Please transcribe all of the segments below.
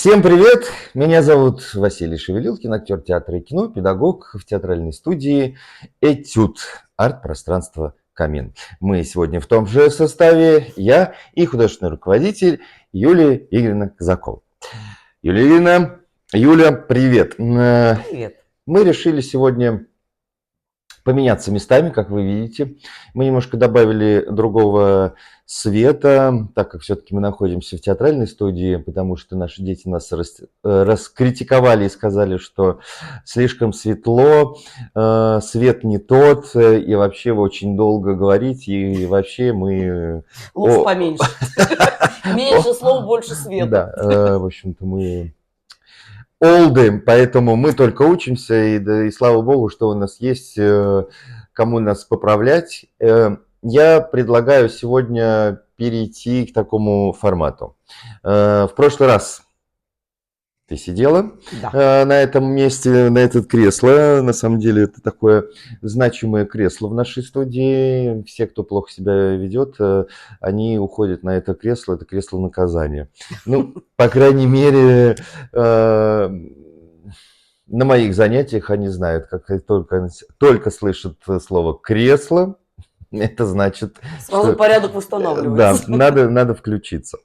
Всем привет! Меня зовут Василий Шевелилкин, актер театра и кино, педагог в театральной студии «Этюд. Арт-пространство Камин». Мы сегодня в том же составе, я и художественный руководитель Юлия Игоревна Казакова. Юлия Игоревна, Юля, привет! Привет. Мы решили сегодня поменяться местами, как вы видите. Мы немножко добавили другого света, так как все-таки мы находимся в театральной студии, потому что наши дети нас раскритиковали и сказали, что слишком светло, свет не тот, и вообще вы очень долго говорите, и вообще мы... Лучше поменьше. Меньше слов, больше света. Да, в общем-то, мы олды, поэтому мы только учимся, и слава богу, что у нас есть кому нас поправлять. Я предлагаю сегодня перейти к такому формату. В прошлый раз ты сидела на этом месте, на это кресло. На самом деле это такое значимое кресло в нашей студии. Все, кто плохо себя ведет, они уходят на это кресло наказания. Ну, по крайней мере, на моих занятиях они знают, как только слышат слово «кресло», это значит... Сразу порядок восстанавливается. Да, надо включиться.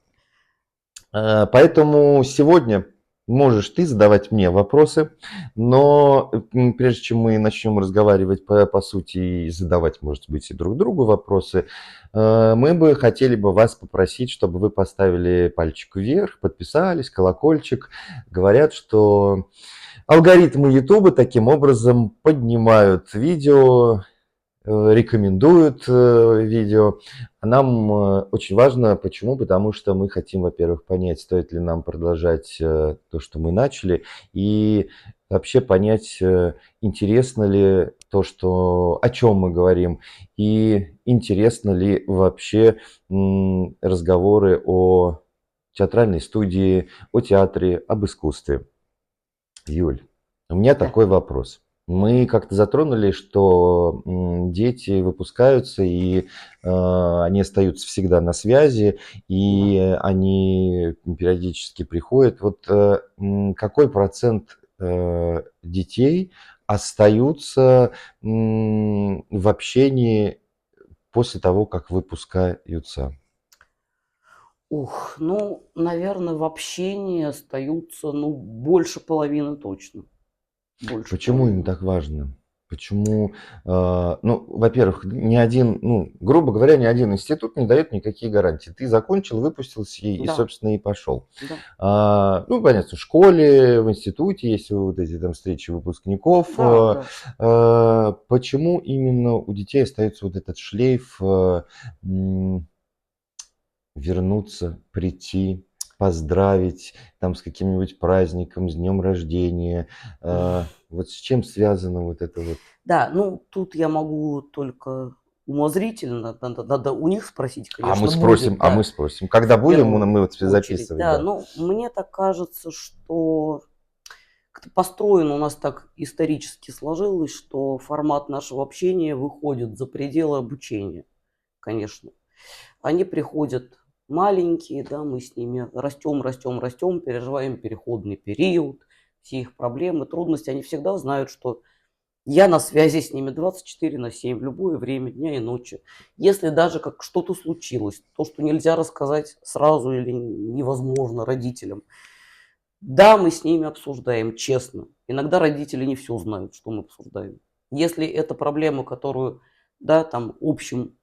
Поэтому сегодня можешь ты задавать мне вопросы, но прежде чем мы начнем разговаривать по сути и задавать, может быть, и друг другу вопросы, мы бы хотели бы вас попросить, чтобы вы поставили пальчик вверх, подписались, колокольчик. Говорят, что алгоритмы YouTube таким образом поднимают видео, рекомендуют видео. А нам очень важно. Почему? Потому что мы хотим, во-первых, понять, стоит ли нам продолжать то, что мы начали, и вообще понять, интересно ли то, о чем мы говорим, и интересно ли вообще разговоры о театральной студии, о театре, об искусстве. Юль, у меня такой вопрос. Мы как-то затронули, что дети выпускаются, и они остаются всегда на связи, и они периодически приходят. Вот какой процент детей остаются в общении после того, как выпускаются? Наверное, в общении остаются, больше половины точно. Почему им так важно? Почему, во-первых, грубо говоря, ни один институт не дает никакие гарантии. Ты закончил, выпустился и собственно, и пошел. Да. Понятно, в школе, в институте есть вот эти там встречи выпускников. Почему именно у детей остается вот этот шлейф вернуться, прийти, поздравить там с каким-нибудь праздником, с днем рождения? Вот с чем связано вот это вот? Да, тут я могу только умозрительно, надо у них спросить, конечно. Мы спросим. Когда будем, мы вот записывать. Да, мне так кажется, что как-то построено у нас так исторически сложилось, что формат нашего общения выходит за пределы обучения, конечно. Они приходят маленькие, да, мы с ними растем, переживаем переходный период, все их проблемы, трудности. Они всегда знают, что я на связи с ними 24/7, в любое время дня и ночи. Если даже как что-то случилось, то, что нельзя рассказать сразу или невозможно родителям, да, мы с ними обсуждаем, честно. Иногда родители не все знают, что мы обсуждаем. Если это проблема, которую, да, там общим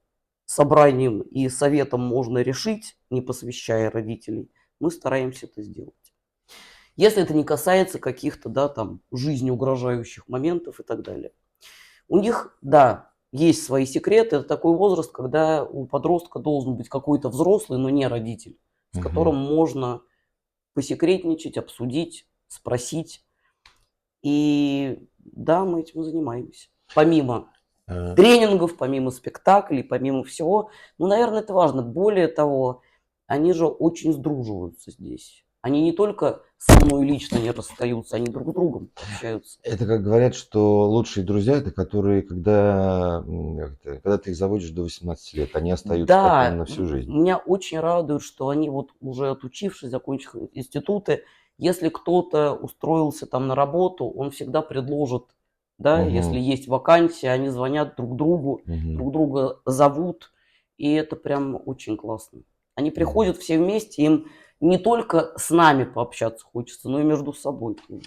собранием и советом можно решить, не посвящая родителей, мы стараемся это сделать. Если это не касается каких-то, да, там, жизни угрожающих моментов и так далее. У них, да, есть свои секреты. Это такой возраст, когда у подростка должен быть какой-то взрослый, но не родитель, с которым можно посекретничать, обсудить, спросить. И да, мы этим занимаемся. Помимо тренингов, помимо спектаклей, помимо всего. Наверное, это важно. Более того, они же очень сдруживаются здесь. Они не только со мной лично не расстаются, они друг с другом общаются. Это как говорят, что лучшие друзья, это которые, когда ты их заводишь до 18 лет, они остаются потом на всю жизнь. Меня очень радует, что они вот уже отучившись, закончив институты, Если кто-то устроился там на работу, он всегда предложит, да, если Мгм. есть вакансия, они звонят друг другу, Мгм. друг друга зовут, и это прям очень классно. Они Мгм. приходят все вместе, им не только с нами пообщаться хочется, но и между собой тоже.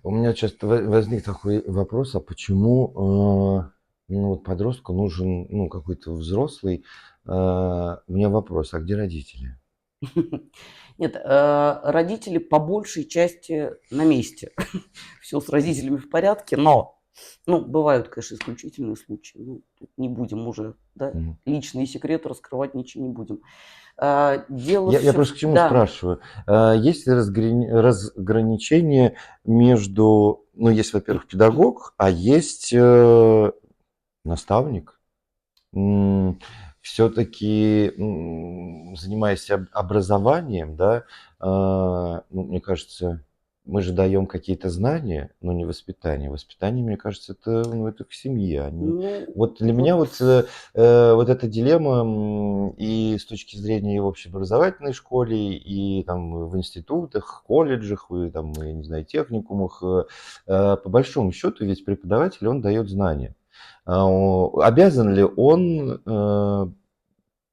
У меня часто возник такой вопрос, а почему ну, вот подростку нужен ну, какой-то взрослый? У меня вопрос, а где родители? Нет, родители по большей части на месте. Все с родителями в порядке, но, ну, бывают, конечно, исключительные случаи. Ну, тут не будем уже, да, Мгм. личные секреты раскрывать ничего не будем. Дело Я все просто к в чему да. спрашиваю? Есть ли разграничение между, ну, есть, во-первых, педагог, а есть наставник? Все-таки, занимаясь образованием, да, ну, мне кажется, мы же даем какие-то знания, но не воспитание. Воспитание, мне кажется, это, ну, это в семье. Ну, Вот для меня вот, вот эта дилемма и с точки зрения в общеобразовательной школе, и там в институтах, колледжах, и там, я не знаю, техникумах, по большому счету ведь преподаватель, он дает знания. Обязан ли он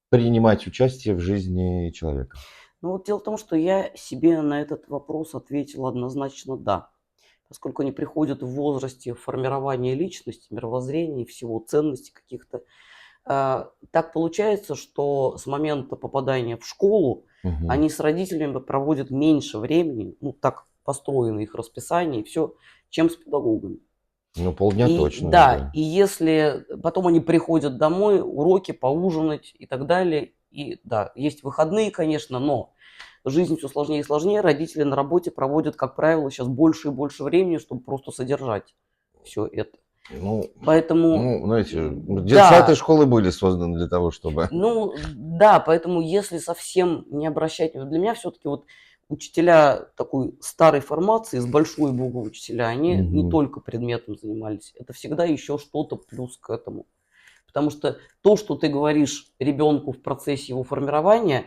принимать участие в жизни человека? ну, вот дело в том, что я себе на этот вопрос ответила однозначно "да". Поскольку они приходят в возрасте формирования личности, мировоззрения, всего, ценностей каких-то. Так получается, что с момента попадания в школу Мгм. они с родителями проводят меньше времени, ну, так построено их расписание и всё, чем с педагогами. Ну, полдня И точно, да, да. и если потом они приходят домой, уроки, поужинать и так далее. И да, есть выходные, конечно, но жизнь все сложнее и сложнее. Родители на работе проводят, как правило, сейчас больше и больше времени, чтобы просто содержать все это. Ну, Поэтому, ну, знаете, детсады да, школы были созданы для того, чтобы... ну да, поэтому если совсем не обращать вот для меня все таки вот учителя такой старой формации, с большой буквы учителя, они не Мгм. только предметом занимались. Это всегда еще что-то плюс к этому. Потому что то, что ты говоришь ребенку в процессе его формирования,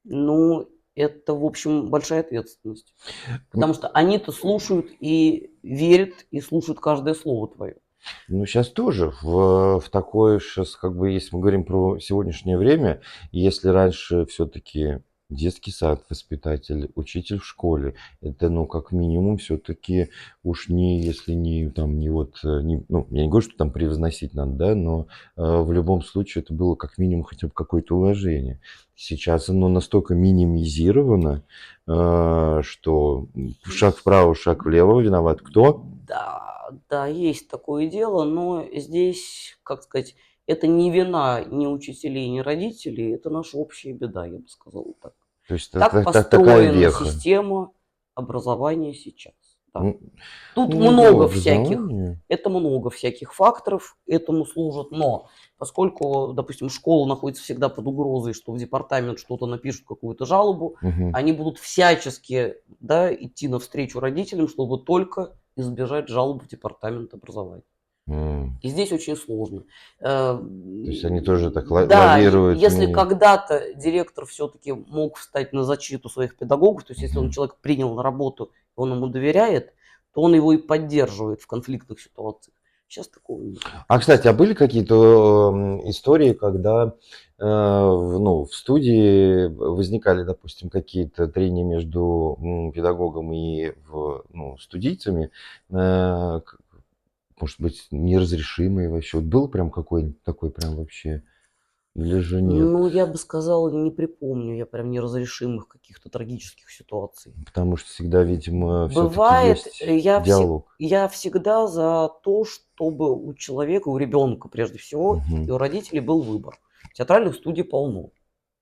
ну, это, в общем, большая ответственность. Потому что они-то слушают и верят, и слушают каждое слово твое. Ну, сейчас тоже в такое сейчас, как бы, если мы говорим про сегодняшнее время, если раньше все-таки детский сад, воспитатель, учитель в школе, это, ну, как минимум, все-таки уж не, если не, там, не вот, не, ну, я не говорю, что там превозносить надо, да, но в любом случае это было как минимум хотя бы какое-то уважение. Сейчас оно настолько минимизировано, что шаг вправо, шаг влево, виноват кто? Да, да, есть такое дело, но здесь, как сказать, это не вина ни учителей, ни родителей, это наша общая беда, я бы сказал так. То есть Так такая построена веха. система образования сейчас. Да. М, Тут ну, много всяких, образование. это много всяких факторов этому служат, но поскольку, допустим, школа находится всегда под угрозой, что в департамент что-то напишут, какую-то жалобу, Мгм. они будут всячески, да, идти навстречу родителям, чтобы только избежать жалоб в департамент образования. М. И здесь очень сложно. То есть они тоже так Да, лавируют если мнение. когда-то директор все-таки мог встать на защиту своих педагогов, то есть если он Мгм. человек принял на работу, он ему доверяет, то он его и поддерживает в конфликтных ситуациях. Сейчас такого нет. А, кстати, а были какие-то истории, когда ну, в студии возникали, допустим, какие-то трения между педагогом и ну, студийцами, может быть, неразрешимые вообще? Вот был прям какой-нибудь такой прям вообще? Или же нет? Ну, я бы сказала, не припомню я прям неразрешимых каких-то трагических ситуаций. Потому что всегда, видимо, все-таки Бывает, есть диалог. я всегда за то, чтобы у человека, у ребенка прежде всего, и Мгм. у родителей был выбор. Театральных студий полно.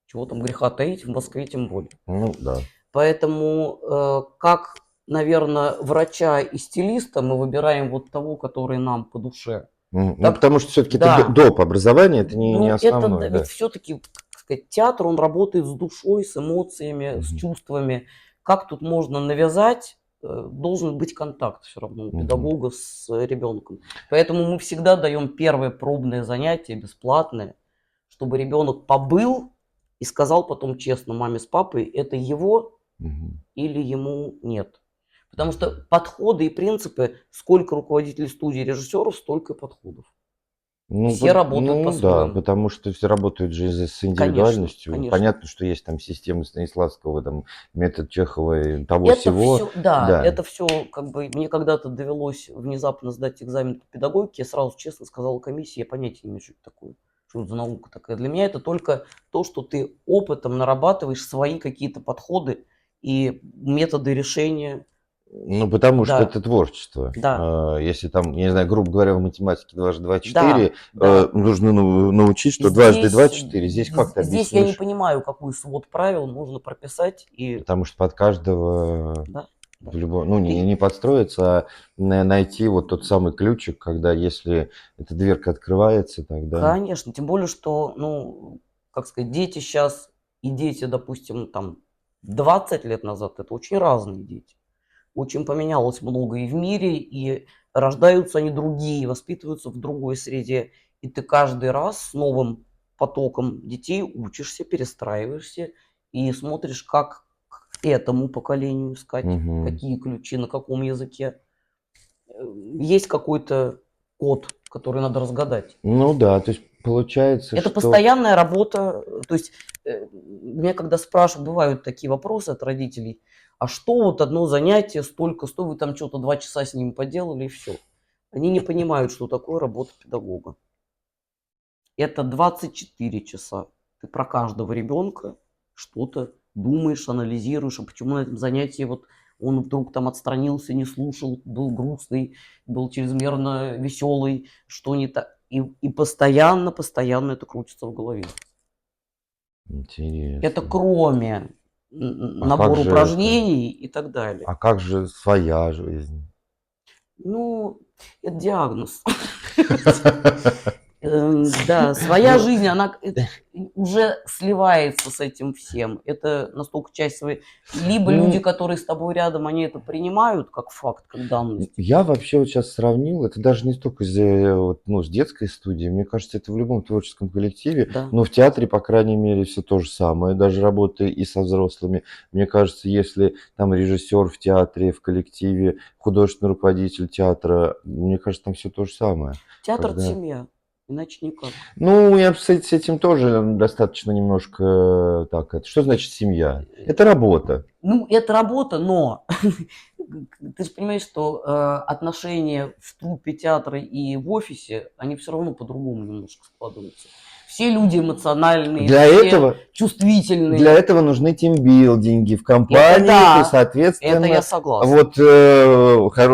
Чего там греха таить, в Москве тем более. Ну да. Поэтому, как, наверное, врача и стилиста мы выбираем вот того, который нам по душе. Ну, Так, потому что все-таки это да, доп. Образование, это не ну это основное, ведь да. все-таки, как сказать, театр, он работает с душой, с эмоциями, с Мгм. чувствами. Как тут можно навязать? Должен быть контакт все равно у Мгм. педагога с ребенком. Поэтому мы всегда даем первое пробное занятие бесплатное, чтобы ребенок побыл и сказал потом честно маме с папой, это его Мгм. или ему нет. Потому что подходы и принципы, сколько руководителей студии, режиссеров, столько и подходов. Все работают Ну да, по-своему. потому что все работают же с Конечно, индивидуальностью. конечно. Понятно, что есть там системы Станиславского, там метод Чехова и того Это всего. все, да, Да, это все, как бы, мне когда-то довелось внезапно сдать экзамен по педагогике, я сразу честно сказал комиссии, я понятия не имею, что это такое, что это за наука такая. Для меня это только то, что ты опытом нарабатываешь свои какие-то подходы и методы решения. ну потому что Да, это творчество. да, Если там, я не знаю, грубо говоря, в математике дважды два да, 4, да. нужно научить, что дважды два Здесь, 4. Здесь как ты здесь я не объяснишь? понимаю, какой свод правил нужно прописать, и Потому что под каждого да, да. в любом, ну не, Ты, не подстроиться, а найти вот тот самый ключик, когда если эта дверка открывается, тогда... конечно, тем более, что, ну, как сказать, дети сейчас и дети, допустим, там 20 лет назад, это очень разные дети. Очень поменялось много и в мире, и рождаются они другие, воспитываются в другой среде. И ты каждый раз с новым потоком детей учишься, перестраиваешься и смотришь, как к этому поколению искать, Мгм. какие ключи, на каком языке. Есть какой-то код, который надо разгадать. Ну да, то есть получается, Это что... постоянная работа. То есть меня когда спрашивают, бывают такие вопросы от родителей, а что вот одно занятие столько стоит, вы там что-то 2 часа с ним поделали и все. Они не понимают, что такое работа педагога. Это 24 часа. Ты про каждого ребенка что-то думаешь, анализируешь, а почему на этом занятии вот он вдруг там отстранился, не слушал, был грустный, был чрезмерно веселый, что не так. И постоянно это крутится в голове. Это Интересно. кроме А как набор же это? упражнений и так далее. А как же своя жизнь? Ну, это диагноз. Да, своя Ну, жизнь, она уже сливается с этим всем. Это настолько часть своей. Либо люди, ну, которые с тобой рядом, они это принимают как факт, как данность. я вообще вот сейчас сравнил, это даже не столько вот, ну, с детской студией, мне кажется, это в любом творческом коллективе, Да, но в театре, по крайней мере, все то же самое, даже работая и со взрослыми. Мне кажется, если там режиссер в театре, в коллективе, художественный руководитель театра, мне кажется, там все то же самое. театр – это Когда... семья, иначе никак. Ну, я с этим тоже достаточно немножко так. Что значит семья? Это работа. Ну, это работа, но ты же понимаешь, что отношения в труппе театра и в офисе, они все равно по-другому немножко складываются. Все люди эмоциональные, Для все этого, для чувствительные. этого нужны тимбилдинги в Это компании, и, да, это я соответственно, согласна. вот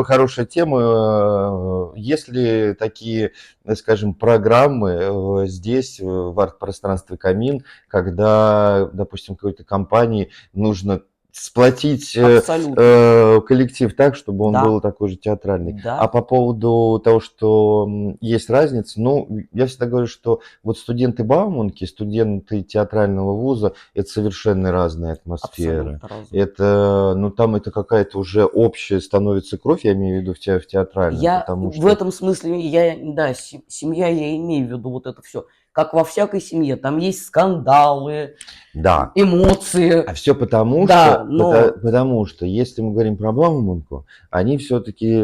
хорошая тема. Если такие, скажем, программы здесь, в арт-пространстве Камин, когда, допустим, какой-то компании нужно сплотить Абсолютно. коллектив так, чтобы он Да, был такой же театральный. А да, по поводу того, что есть разница, ну, я всегда говорю, что вот студенты Бауманки, студенты театрального вуза, это совершенно разная атмосфера. абсолютно разные. Это, ну, там это какая-то уже общая становится кровь, я имею в виду в театральном, Я потому в что, этом смысле, да, семья, я имею в виду вот это все. Как во всякой семье, там есть скандалы, да, эмоции, а все да, но, потому что если мы говорим про Бауманку, они все-таки,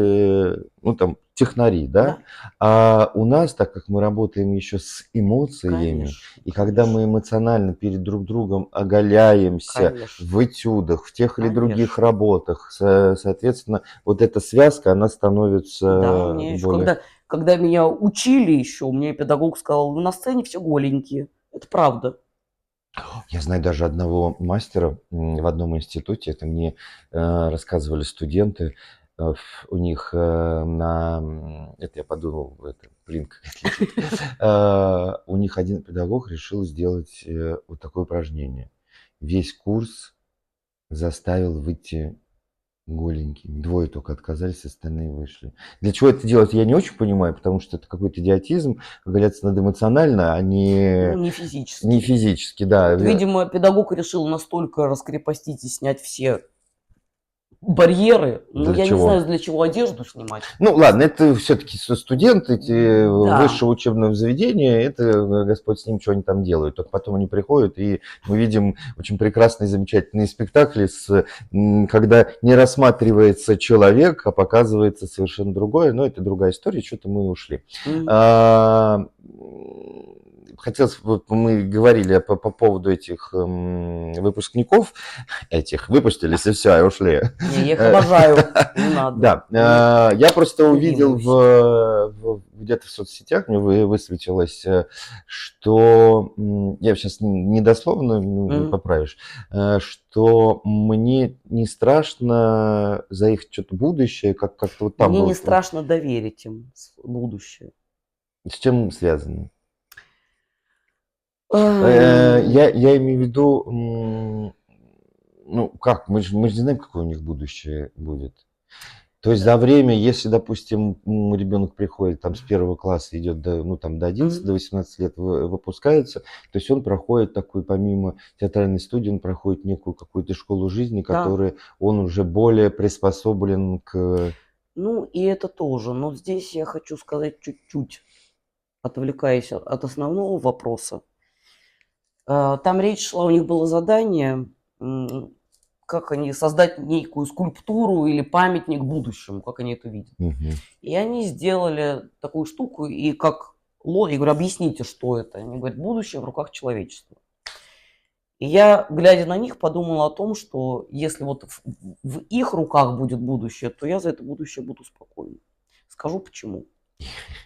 ну, там, технари, да, да, а у нас, так как мы работаем еще с эмоциями, конечно, и когда мы конечно, эмоционально перед друг другом оголяемся конечно, в этюдах, в тех или других конечно. работах, соответственно, вот эта связка, она Да, становится мне еще, более... когда меня учили еще, мне педагог сказал: "Вы на сцене все голенькие". Это правда. Я знаю даже одного мастера в одном институте, это мне рассказывали студенты, у них это я подумал, это, блин, как отличить. У них один педагог решил сделать вот такое упражнение. Весь курс заставил выйти голенькими. Двое только отказались, остальные вышли. Для чего это делать, я не очень понимаю, потому что это какой-то идиотизм. Как говорится, надо эмоционально, а Ну, не, не не физически. физически, да. Вот, видимо, педагог решил настолько раскрепостить и снять все барьеры. Ну, Для я не чего? знаю, для чего одежду снимать. Ну, ладно, это все-таки студенты эти Да. высшего учебного заведения, это Господь с ним, что они там делают. Только потом они приходят, и мы видим очень прекрасные, замечательные спектакли, когда не рассматривается человек, а показывается совершенно другое. Но это другая история, что-то мы ушли. Мгм. Хотелось, вот мы говорили по поводу этих выпускников, выпустились и все, и ушли. Я их обожаю, не надо. Да, я просто увидел Ненависть. где-то в соцсетях, мне высветилось, что, я сейчас недословно, Мгм. поправишь, что мне не страшно за их что-то будущее, как-то вот там Мне не было. страшно доверить им будущее. С чем связано? Ай. Я имею в виду, ну как, мы же не знаем, какое у них будущее будет. То есть за время, если, допустим, ребенок приходит там с первого класса, идет до 11, Мгм. до 18 лет выпускается, то есть он проходит такой, помимо театральной студии, он проходит некую какую-то школу жизни, Да. которой он уже более приспособлен к... Ну, и это тоже. Но здесь я хочу сказать чуть-чуть, отвлекаясь от основного вопроса. Там речь шла, у них было задание, как они создать некую скульптуру или памятник будущему, как они это видят. Мгм. И они сделали такую штуку, и я говорю, объясните, что это. Они говорят, будущее в руках человечества. И я, глядя на них, подумала о том, что если вот в их руках будет будущее, то я за это будущее буду спокойна. Скажу почему.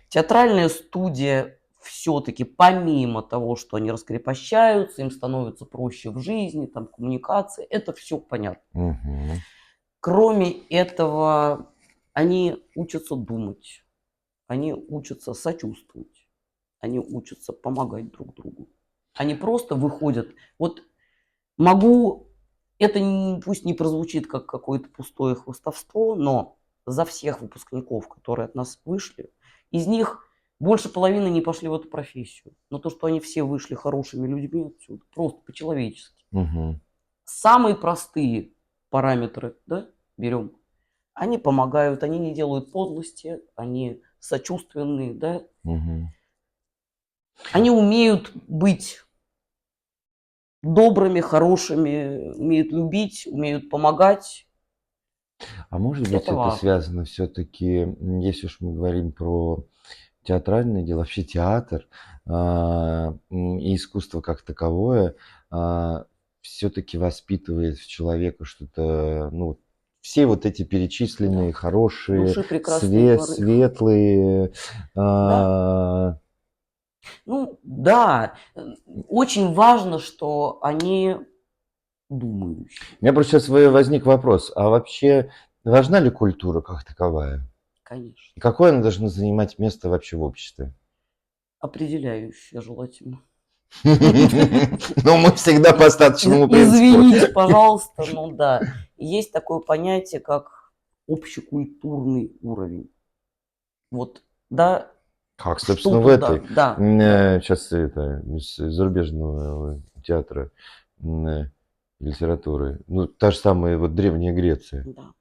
Театральная студия все-таки, помимо того, что они раскрепощаются, им становится проще в жизни, там коммуникации, это все понятно. Мгм. Кроме этого, они учатся думать, они учатся сочувствовать, они учатся помогать друг другу. Они просто выходят. Вот это пусть не прозвучит как какое-то пустое хвастовство, но за всех выпускников, которые от нас вышли, из них больше половины не пошли в эту профессию. Но то, что они все вышли хорошими людьми отсюда, просто по-человечески. Мгм. Самые простые параметры, да, берем. Они помогают, они не делают подлости, они сочувственные, да. Мгм. Они умеют быть добрыми, хорошими, умеют любить, умеют помогать. А может быть, Это это важно. связано все-таки, если уж мы говорим про театральное дело, вообще театр и искусство как таковое все-таки воспитывает в человека что-то, ну, все вот эти перечисленные Да. хорошие, Души прекрасный порыв. светлые, Да. а, Ну, да. Очень важно, что они думающие. у меня просто сейчас возник вопрос, а вообще важна ли культура как таковая? Конечно. И какое она должна занимать место вообще в обществе? Определяющие желательно. Ну, мы всегда по остаточному принципу. Извините, пожалуйста, но да. Есть такое понятие, как общекультурный уровень. Вот, да, Как, что собственно, в туда, этой, да, сейчас это, из зарубежного театра литературы, ну, та же самая вот Древняя Греция. да.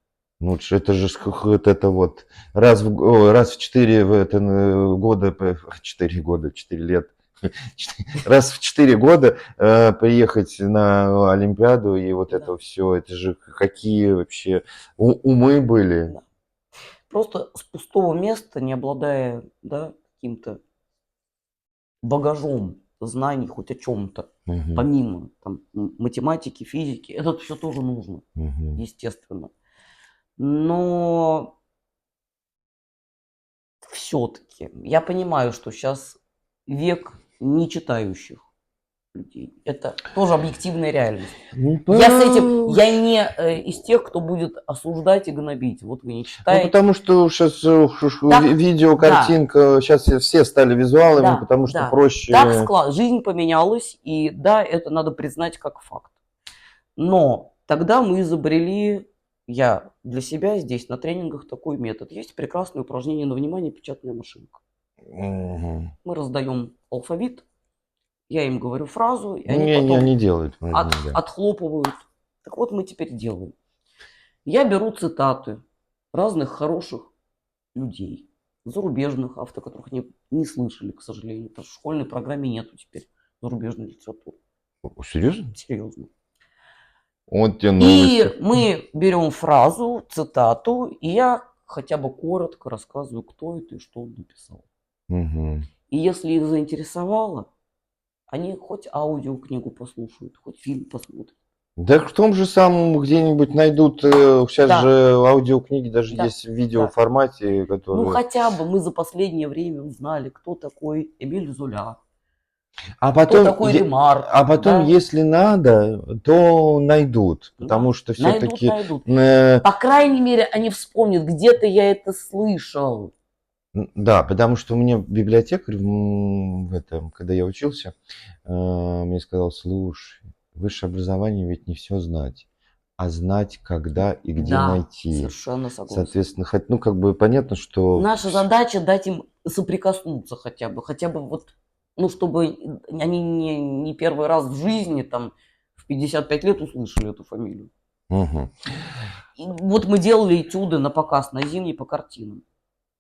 Ну, это же вот это вот раз в 4 года, 4 года, 4 лет, раз в 4 года приехать на Олимпиаду и вот Да, это все, это же какие вообще умы были. да. Просто с пустого места, не обладая, да, каким-то багажом знаний хоть о чем-то, Мгм, помимо там, математики, физики, это все тоже нужно, мгм. естественно. Но все-таки я понимаю, что сейчас век не читающих людей. Это тоже объективная реальность. Ну, Я не из тех, кто будет осуждать и гнобить. Вот вы не ну, читаете. потому что сейчас Так, видео, да, картинка, сейчас все стали визуалами, да, потому что да. Так проще. жизнь поменялась, и да, это надо признать как факт. Но тогда мы изобрели, я для себя здесь на тренингах такой метод. Есть прекрасное упражнение на внимание, печатная машинка. Мгм. Мы раздаем алфавит, я им говорю фразу, и Ну, они не, потом они делают, вроде, да. отхлопывают. Так вот мы теперь делаем. Я беру цитаты разных хороших людей, зарубежных авторов, которых не слышали, к сожалению, потому что в школьной программе нету теперь зарубежной литературы. Серьезно? Серьезно. Вот те И новости. мы берем фразу, цитату, и я хотя бы коротко рассказываю, кто это и что он написал. Мгм. И если их заинтересовало, они хоть аудиокнигу послушают, хоть фильм посмотрят. Да в том же самом где-нибудь найдут, сейчас Да, же аудиокниги даже да, есть в да. видеоформате, Ну, которые... хотя бы мы за последнее время узнали, кто такой Эмиль Золя, А кто потом, такой Ремарк, да, если надо, то найдут, да. потому что Найдут, все-таки, найдут. По крайней мере, они вспомнят, где-то я это слышал. да, потому что мне библиотекарь в этом, когда я учился, мне сказал, слушай, высшее образование ведь не все знать, а знать, когда и где Да, найти. совершенно согласна. Соответственно, ну, как бы понятно, что... Наша задача дать им соприкоснуться хотя бы вот, ну, чтобы они не первый раз в жизни, там, в 55 лет услышали эту фамилию. Мгм. И вот мы делали этюды на показ, на зимний по картинам.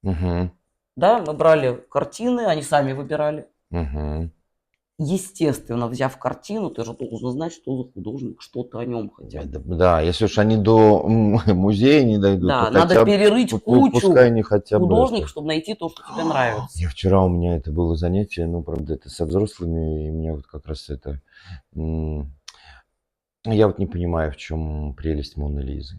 Мгм. Да, мы брали картины, они сами выбирали. Мгм. Естественно, взяв картину, ты же должен знать, что за художник, что-то о нем хотя бы. Да, если уж они до музея не дойдут, то Да, надо хотя бы, перерыть пускай кучу они хотя бы это. художников, чтобы найти то, что тебе нравится. Я вчера, у меня это было занятие, ну, правда, это со взрослыми, и меня вот как раз это... Я вот не понимаю, в чем прелесть Моны Лизы.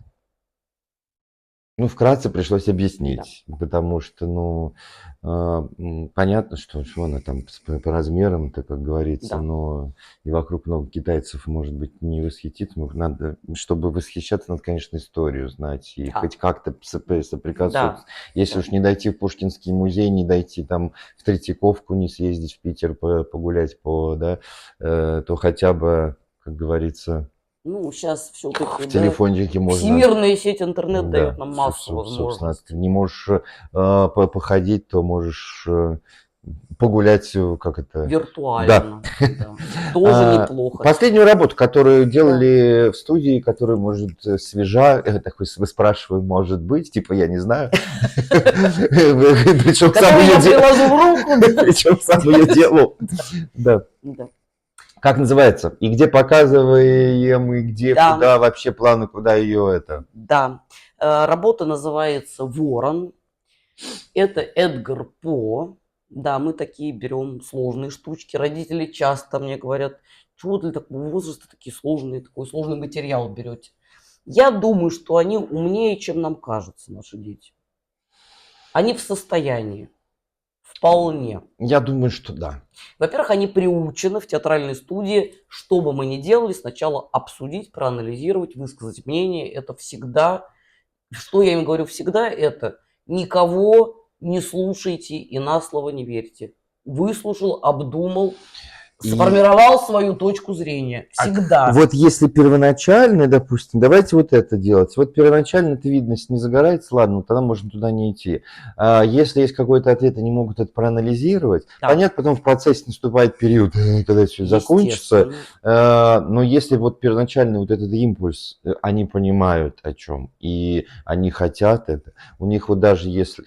Ну, вкратце пришлось Да. объяснить, потому что, ну, понятно, что она там по размерам-то, как говорится, Да. но и вокруг много китайцев, может быть, не восхитит. Но надо, чтобы восхищаться, надо, конечно, историю знать и Да. хоть как-то соприкоснуться. Да. Если Да. уж не дойти в Пушкинский музей, не дойти там в Третьяковку, не съездить в Питер погулять да, то хотя бы, как говорится, Ну, сейчас все-таки, в да, телефончике можно... всемирная сеть интернет дает Да, нам массу собственно, ты возможностей. не можешь походить, то можешь погулять, как это... Да. Виртуально, да. Тоже неплохо. Последнюю работу, которую Да. делали в студии, которая, может, свежа, такой, мы спрашиваем, может быть, типа, я не знаю. Причем сам Которую я ее делал. приложу в руку. Причем сам ее делал. Да. Да. Как называется? И где показываем, и где, Да. куда вообще планы, куда ее это? Да. Работа называется «Ворон». Это Эдгар По. Да, мы такие берем сложные штучки. Родители часто мне говорят, чего для такого возраста такие сложные, такой сложный материал берете. Я думаю, что они умнее, чем нам кажется, наши дети. Они в состоянии. Вполне. Я думаю, что да. Во-первых, они приучены в театральной студии, что бы мы ни делали, сначала обсудить, проанализировать, высказать мнение. Это всегда, что я им говорю всегда, это никого не слушайте и на слово не верьте. Выслушал, обдумал, сформировал свою точку зрения. Всегда. Вот если первоначально, допустим, давайте вот это делать. Вот первоначально это видность не загорается, ладно, тогда можно туда не идти. А если есть какой-то ответ, они могут это проанализировать. Да. Понятно, потом в процессе наступает период, когда это все закончится. Но если вот первоначально вот этот импульс, они понимают о чем, и они хотят это, у них вот даже если...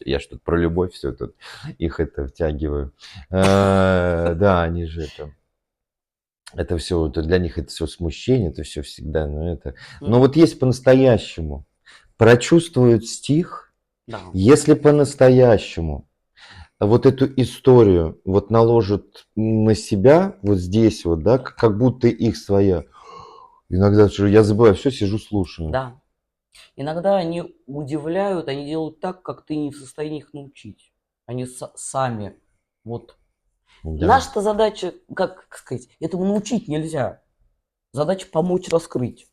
Я что-то про любовь все тут, их это втягиваю. Да, они же это все, для них это все смущение, это все всегда, но вот есть по-настоящему, прочувствуют стих, Да. если по-настоящему вот эту историю вот наложат на себя, вот здесь вот, да, как будто их своя. Иногда я забываю, все сижу, слушаю. Да. Иногда они удивляют, они делают так, как ты не в состоянии их научить. Они сами вот. Да. Наша задача, как сказать, этому научить нельзя. Задача помочь раскрыть.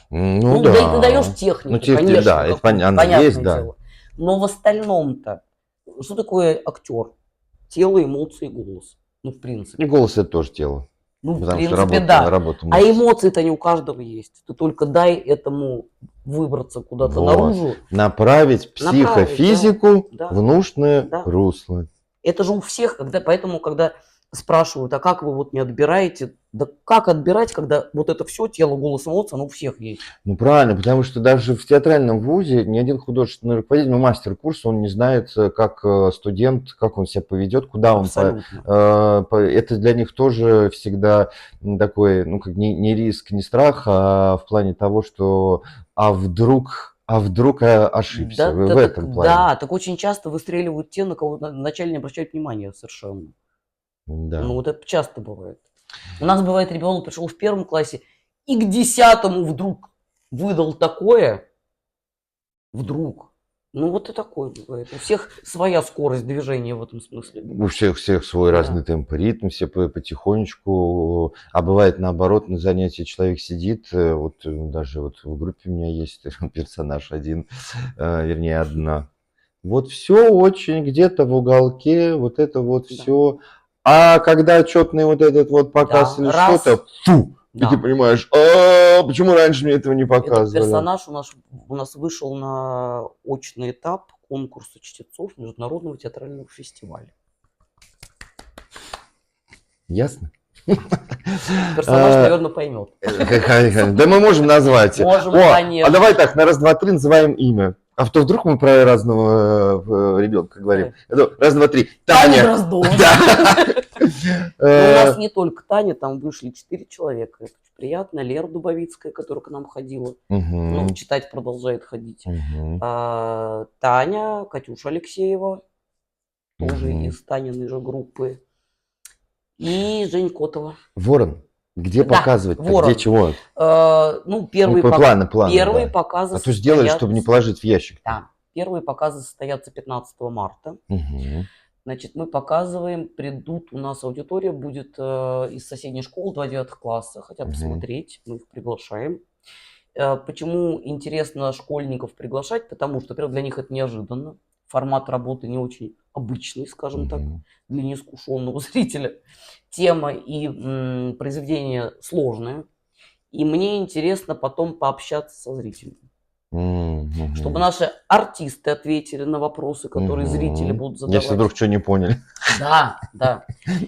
Ну да. да. И ты даешь технику, конечно. Да, это понятное есть, дело. Но в остальном-то, что такое актер? Тело, эмоции, голос. Ну, в принципе. И голос это тоже тело. Ну, в Потому что принципе, да. работа А эмоции-то не у каждого есть. Ты только дай этому выбраться куда-то наружу. Направить психофизику да. в нужное русло. Это же у всех, поэтому, когда спрашивают, а как вы вот не отбираете? Да как отбирать, когда вот это все тело, голос, эмоции, оно у всех есть. Ну, правильно, потому что даже в театральном вузе ни один художественный руководитель, ну, мастер курса, он не знает, как студент, как он себя поведет, куда он Абсолютно. это для них тоже всегда такой, ну, как не риск, не страх, а в плане того, что а вдруг я ошибся Да, в этом плане. да, так очень часто выстреливают те, на кого вначале не обращают внимания совершенно. Да. Ну, вот это часто бывает. У нас бывает, ребенок пришел в 1 классе и к 10 вдруг выдал такое. Вдруг. Ну, вот и такое бывает. У всех своя скорость движения в этом смысле. У всех свой Да. разный темп и ритм, все потихонечку. А бывает наоборот, на занятии человек сидит, вот даже вот в группе у меня есть персонаж один, вернее одна. Вот все очень где-то в уголке, вот это вот Да. все. А когда отчетный вот этот вот показ Да, или раз. что-то, фу, и ты Да. понимаешь, почему раньше мне этого не Этот показывали? персонаж у нас вышел на очный этап конкурса чтецов Международного театрального фестиваля. Ясно? Персонаж, наверное, поймет. Да мы можем назвать. Можем, А конечно. давай так, на раз, два, три называем имя. А то вдруг мы про разного ребенка говорим. Раз, два, три. Таня Таня. Дроздова. Да. Но у нас не только Таня, там вышли 4 человека. Это очень приятно. Лера Дубовицкая, которая к нам ходила. Ну, Мгм. читать продолжает ходить. Мгм. Таня, Катюша Алексеева, тоже Мгм. из Таниной же группы. И Жень Котова. Ворон. Где Да, показывать? Где Ворон. чего? Ну, первые Планы, первые да. показы А то сделали, чтобы не положить в ящик. Да, первые показы состоятся 15 марта. Мгм. Значит, мы показываем, придут, у нас аудитория будет из соседней школы 2 9 класса, хотят Мгм. посмотреть, мы их приглашаем. Почему интересно школьников приглашать? Потому что, во-первых, для них это неожиданно. Формат работы не очень обычный, скажем так, Мгм. для неискушенного зрителя. Тема и произведение сложное. И мне интересно потом пообщаться со зрителем. Мгм. Чтобы наши артисты ответили на вопросы, которые зрители Мгм. будут задавать. Если вдруг что не поняли. Да, да.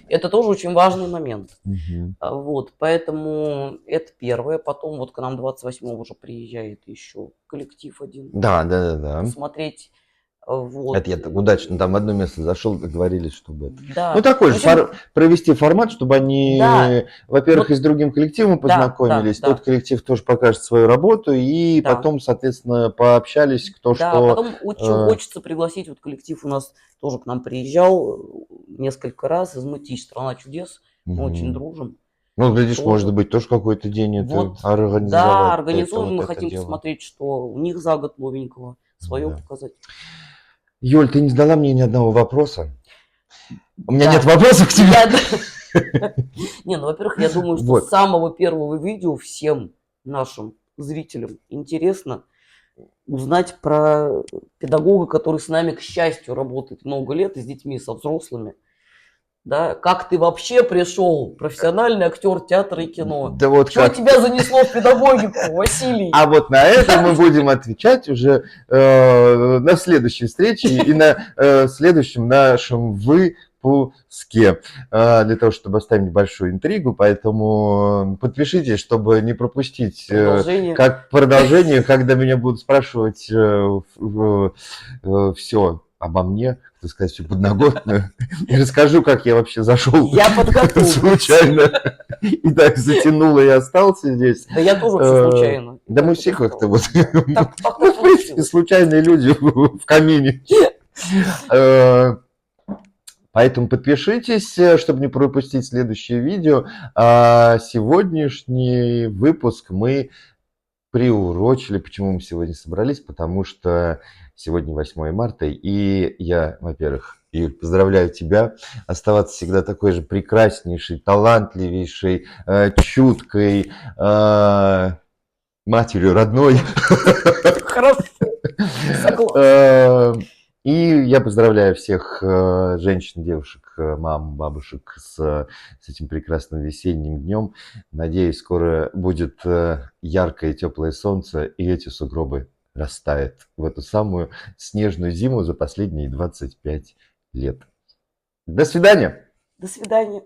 Это тоже очень важный момент. Мгм. Вот, поэтому это первое. Потом вот к нам 28-го уже приезжает еще коллектив один Да. посмотреть. Вот. Это я так удачно там в одно место зашел, договорились, чтобы... Да. Ну, такой В же общем, провести формат, чтобы они, да, во-первых, вот, и с другим коллективом познакомились, да. тот коллектив тоже покажет свою работу, и Да. потом, соответственно, пообщались, кто Да, что... потом очень хочется пригласить, вот коллектив у нас тоже к нам приезжал несколько раз из Мытищ, «Страна чудес», мы очень дружим. Ну, глядишь, тоже. может быть, тоже какой-то день это Вот, организовать. да, это организуем, вот мы это хотим дело. посмотреть, что у них за год новенького, свое Да. показать. Юль, ты не задала мне ни одного вопроса. У меня Да. нет вопросов к тебе. Не, ну, во-первых, я думаю, что Вот. с самого первого видео всем нашим зрителям интересно узнать про педагога, который с нами, к счастью, работает много лет, и с детьми, со взрослыми. Да, как ты вообще пришел, профессиональный актер театра и кино? Да вот Что как. тебя занесло в педагогику, Василий? А вот на это мы будем отвечать уже на следующей встрече и на следующем нашем выпуске. Для того, чтобы оставить небольшую интригу, поэтому подпишитесь, чтобы не пропустить продолжение, когда меня будут спрашивать все обо мне, так сказать, всю подноготную. И расскажу, как я вообще зашел случайно. И так затянуло и остался здесь. Да я тоже все случайно. Да мы все как-то вот... Так Мы, в принципе, случайные люди в камине. Поэтому подпишитесь, чтобы не пропустить следующее видео. А сегодняшний выпуск мы приурочили. Почему мы сегодня собрались? Потому что сегодня 8 марта, и я, во-первых, Юль, поздравляю тебя, оставаться всегда такой же прекраснейшей, талантливейшей, чуткой, матерью родной. Хорошо. Согласна. И я поздравляю всех женщин, девушек, мам, бабушек с этим прекрасным весенним днем. Надеюсь, скоро будет яркое теплое солнце, и эти сугробы растают в эту самую снежную зиму за последние 25 лет. До свидания! До свидания.